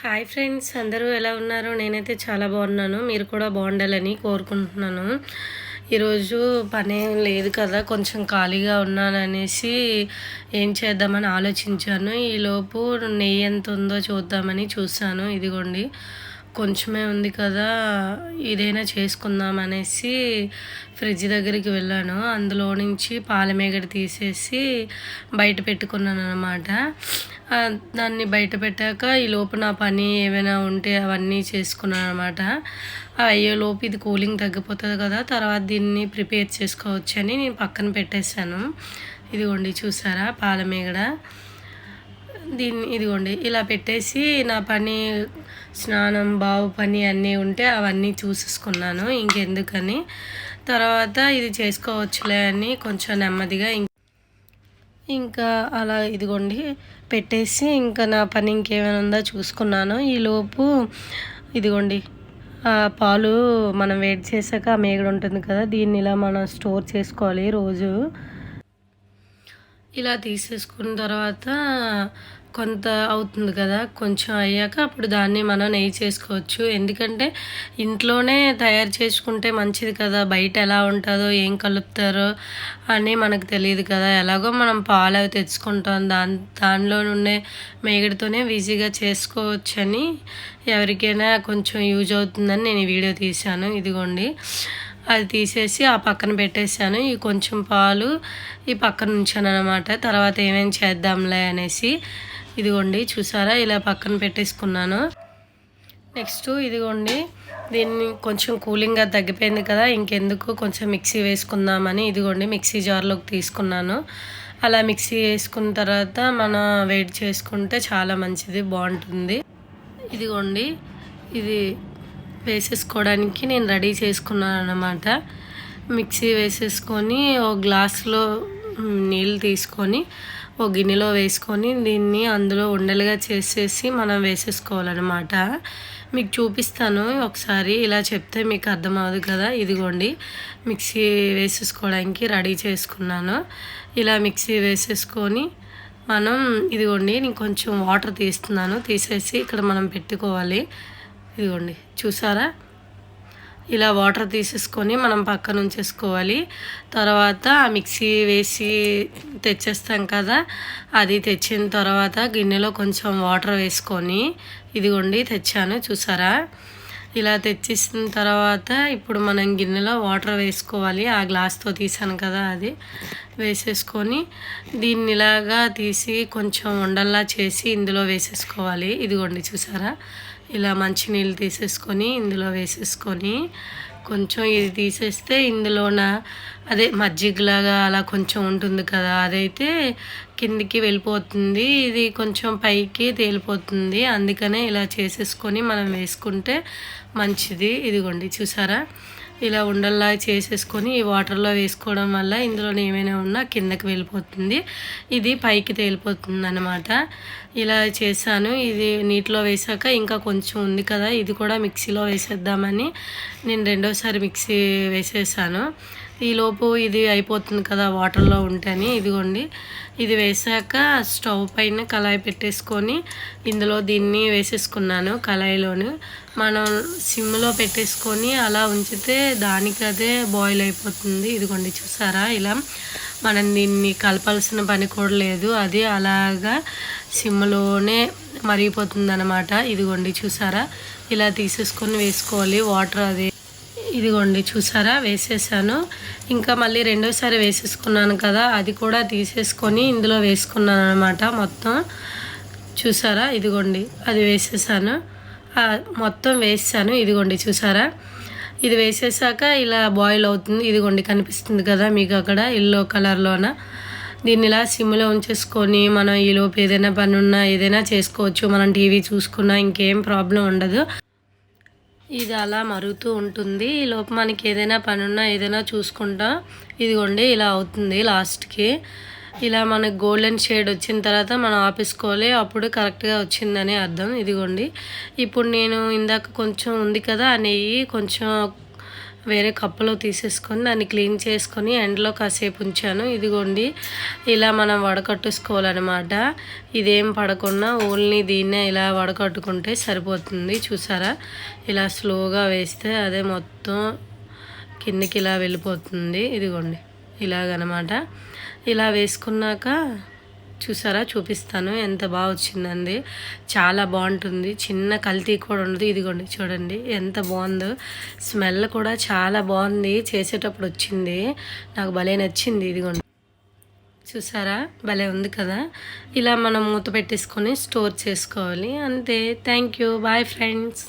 Hi friends, అందరూ ఎలా ఉన్నారు? నేనైతే చాలా బాగున్నాను. మీరు కూడా బాగుండాలని కోరుకుంటున్నాను. ఈరోజు పనేం లేదు కదా, కొంచెం ఖాళీగా ఉన్నాననేసి ఏం చేద్దామని ఆలోచించాను. ఈలోపు నెయ్యి ఎంత ఉందో చూద్దామని చూసాను. ఇదిగోండి, కొంచెమే ఉంది కదా, ఇదైనా చేసుకుందాం అనేసి ఫ్రిడ్జ్ దగ్గరికి వెళ్ళాను. అందులో నుంచి పాలమేగడ తీసేసి బయట పెట్టుకున్నాను అనమాట. దాన్ని బయట పెట్టాక ఈ లోపు నా పని ఏమైనా ఉంటే అవన్నీ చేసుకున్నాను అనమాట. అయ్యేలోపు ఇది కూలింగ్ తగ్గిపోతుంది కదా, తర్వాత దీన్ని ప్రిపేర్ చేసుకోవచ్చని నేను పక్కన పెట్టేశాను. ఇదిగోండి చూసారా పాలమేగడ. ఇదిగోండి ఇలా పెట్టేసి నా పని, స్నానం, బావు పని అన్నీ ఉంటే అవన్నీ చూసేసుకున్నాను. ఇంకెందుకని తర్వాత ఇది చేసుకోవచ్చులే అని కొంచెం నెమ్మదిగా ఇంకా అలా ఇదిగోండి పెట్టేసి ఇంకా నా పని ఇంకేమైనా ఉందో చూసుకున్నాను. ఈలోపు ఇదిగోండి పాలు మనం వేడి చేశాక ఆ మేగడ ఉంటుంది కదా, దీన్ని ఇలా మనం స్టోర్ చేసుకోవాలి రోజు. ఇలా తీసేసుకున్న తర్వాత కొంత అవుతుంది కదా, కొంచెం అయ్యాక అప్పుడు దాన్ని మనం నెయ్యి చేసుకోవచ్చు. ఎందుకంటే ఇంట్లోనే తయారు చేసుకుంటే మంచిది కదా, బయట ఎలా ఉంటుందో ఏం కలుపుతారో అని మనకు తెలియదు కదా. ఎలాగో మనం పాలు అవి తెచ్చుకుంటాం, దానిలో నుండే మేగడితోనే ఈజీగా చేసుకోవచ్చని, ఎవరికైనా కొంచెం యూజ్ అవుతుందని నేను ఈ వీడియో తీశాను. ఇదిగోండి అది తీసేసి ఆ పక్కన పెట్టేశాను. ఈ కొంచెం పాలు ఈ పక్కన ఉంచాను అనమాట. తర్వాత ఏమేమి చేద్దాంలే అనేసి ఇదిగోండి చూసారా ఇలా పక్కన పెట్టేసుకున్నాను. నెక్స్ట్ ఇదిగోండి దీన్ని కొంచెం కూలింగ్గా తగ్గిపోయింది కదా, ఇంకెందుకు కొంచెం మిక్సీ వేసుకుందామని ఇదిగోండి మిక్సీ జార్లోకి తీసుకున్నాను. అలా మిక్సీ వేసుకున్న తర్వాత మనం వేడి చేసుకుంటే చాలా మంచిది, బాగుంటుంది. ఇదిగోండి ఇది వేసేసుకోవడానికి నేను రెడీ చేసుకున్నాను అన్నమాట. మిక్సీ వేసేసుకొని ఒక గ్లాస్లో నీళ్ళు తీసుకొని ఒక గిన్నెలో వేసుకొని దీన్ని అందులో ఉండలుగా చేసేసి మనం వేసేసుకోవాలన్నమాట. మీకు చూపిస్తాను ఒకసారి, ఇలా చెప్తే మీకు అర్థమవుతుంది కదా. ఇదిగోండి మిక్సీ వేసేసుకోవడానికి రెడీ చేసుకున్నాను. ఇలా మిక్సీ వేసేసుకొని మనం ఇదిగోండి నేను కొంచెం వాటర్ తీస్తున్నాను, తీసేసి ఇక్కడ మనం పెట్టుకోవాలి. ఇదిగోండి చూసారా ఇలా వాటర్ తీసేసుకొని మనం పక్కన ఉంచేసుకోవాలి. తర్వాత మిక్సీ వేసి తెచ్చేస్తాం కదా, అది తెచ్చిన తర్వాత గిన్నెలో కొంచెం వాటర్ వేసుకొని ఇదిగోండి తెచ్చాను చూసారా. ఇలా తెచ్చేసిన తర్వాత ఇప్పుడు మనం గిన్నెలో వాటర్ వేసుకోవాలి. ఆ గ్లాస్తో తీసాను కదా అది వేసేసుకొని దీన్ని ఇలాగా తీసి కొంచెం ఉండల్లా చేసి ఇందులో వేసేసుకోవాలి. ఇదిగోండి చూసారా ఇలా మంచినీళ్ళు తీసేసుకొని ఇందులో వేసేసుకొని కొంచెం ఇది తీసేస్తే ఇందులోన అదే మజ్జిగలాగా అలా కొంచెం ఉంటుంది కదా, అదైతే కిందికి వెళ్ళిపోతుంది, ఇది కొంచెం పైకి తేలిపోతుంది. అందుకనే ఇలా చేసేసుకొని మనం వేసుకుంటే మంచిది. ఇదిగోండి చూసారా ఇలా ఉండల్లా చేసేసుకొని ఈ వాటర్లో వేసుకోవడం వల్ల ఇందులో ఏమైనా ఉన్నా కిందకి వెళ్ళిపోతుంది, ఇది పైకి తేలిపోతుంది అన్నమాట. ఇలా చేశాను. ఇది నీటిలో వేసాక ఇంకా కొంచెం ఉంది కదా, ఇది కూడా మిక్సీలో వేసేద్దామని నేను రెండోసారి మిక్సీ వేసేసాను. ఈలోపు ఇది అయిపోతుంది కదా వాటర్లో ఉంటేని. ఇదిగోండి ఇది వేసాక స్టవ్ పైన కళాయి పెట్టేసుకొని ఇందులో దీన్ని వేసేసుకున్నాను. కళాయిలోని మనం సిమ్లో పెట్టేసుకొని అలా ఉంచితే దానికి అదే బాయిల్ అయిపోతుంది. ఇదిగోండి చూసారా ఇలా మనం దీన్ని కలపాల్సిన పని కూడా లేదు, అది అలాగా సిమ్లోనే మరిగిపోతుంది అన్నమాట. ఇదిగోండి చూసారా ఇలా తీసేసుకొని వేసుకోవాలి వాటర్. అది ఇదిగోండి చూసారా వేసేసాను. ఇంకా మళ్ళీ రెండోసారి వేసేసుకున్నాను కదా, అది కూడా తీసేసుకొని ఇందులో వేసుకున్నాను అనమాట మొత్తం. చూసారా ఇదిగోండి అది వేసేసాను, మొత్తం వేసాను. ఇదిగోండి చూసారా ఇది వేసేసాక ఇలా బాయిల్ అవుతుంది. ఇదిగోండి కనిపిస్తుంది కదా మీకు అక్కడ ఎల్లో కలర్లోన. దీన్ని ఇలా సిమ్లో ఉంచేసుకొని మనం ఈలోపు ఏదైనా పని ఉన్నా ఏదైనా చేసుకోవచ్చు. మనం టీవీ చూసుకున్నా ఇంకేం ప్రాబ్లం ఉండదు. ఇది అలా మరుగుతూ ఉంటుంది. ఈ లోపు మనకి ఏదైనా పని ఉన్నా ఏదైనా చూసుకుంటా ఇదిగోండి ఇలా అవుతుంది. లాస్ట్కి ఇలా మనకు గోల్డెన్ షేడ్ వచ్చిన తర్వాత మనం ఆపేసుకోవాలి, అప్పుడు కరెక్ట్గా వచ్చిందని అర్థం. ఇదిగోండి ఇప్పుడు నేను ఇందాక కొంచెం ఉంది కదా ఆ నెయ్యి కొంచెం వేరే కప్పులో తీసేసుకొని దాన్ని క్లీన్ చేసుకొని ఎండలో కాసేపు ఉంచాను. ఇదిగోండి ఇలా మనం వడకట్టేసుకోవాలన్నమాట. ఇదేం పడకుండా ఓన్లీ దీన్నే ఇలా వడకట్టుకుంటే సరిపోతుంది. చూసారా, ఇలా స్లోగా వేస్తే అదే మొత్తం కిందికి ఇలా వెళ్ళిపోతుంది. ఇదిగోండి ఇలాగనమాట. ఇలా వేసుకున్నాక చూసారా, చూపిస్తాను ఎంత బాగా వచ్చిందండి. చాలా బాగుంటుంది, చిన్న కల్తీ కూడా ఉండదు. ఇదిగోండి చూడండి ఎంత బాగుందో, స్మెల్ కూడా చాలా బాగుంది. చేసేటప్పుడు వచ్చింది, నాకు భలే నచ్చింది. ఇదిగోండి చూసారా, భలే ఉంది కదా. ఇలా మనం మూత పెట్టేసుకొని స్టోర్ చేసుకోవాలి అంతే. Thank you, bye friends.